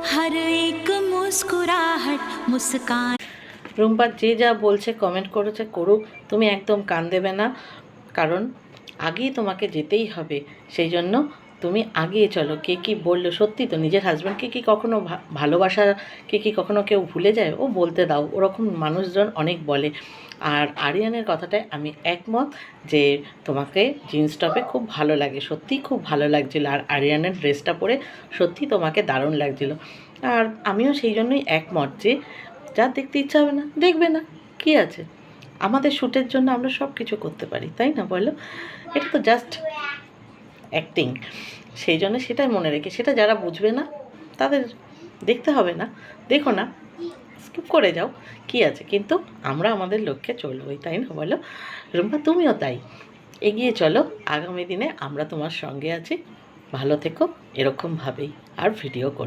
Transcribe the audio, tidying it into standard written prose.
हर एक मुस्कुराहट मुस्कान। রুম্পা যে যা বলছে কমেন্ট করেছে করুক, তুমি একদম কান দেবে না, কারণ আগেই তোমাকে যেতেই হবে। সেই জন্য তুমি আগিয়ে চলো। কে কী বললো, সত্যি তো নিজের হাজব্যান্ডকে কি কখনো ভালোবাসাকে কি কখনো কেউ ভুলে যায়? ও বলতে দাও, ওরকম মানুষজন অনেক বলে। আর আরিয়ানের কথাটায় আমি একমত যে তোমাকে জিন্স টপে খুব ভালো লাগে, সত্যিই খুব ভালো লাগছিল। আর আরিয়ানের ড্রেসটা পরে সত্যি তোমাকে দারুণ লাগছিল। আর আমিও সেই জন্যই একমত যে যার দেখতে ইচ্ছা হবে না দেখবে না, কি আছে? আমাদের শ্যুটের জন্য আমরা সব কিছু করতে পারি, তাই না বলো? এটা তো জাস্ট অ্যাক্টিং। সেই জন্য সেটাই মনে রেখে, সেটা যারা বুঝবে না তাদের দেখতে হবে না, দেখো না, স্কিপ করে যাও, কি আছে? কিন্তু আমরা আমাদের লক্ষ্যে চলবই, তাই না বলো? রুম্পা তুমিও তাই এগিয়ে চলো। আগামী দিনে আমরা তোমার সঙ্গে আছি। ভালো থেকো এরকমভাবেই, আর ভিডিও করো।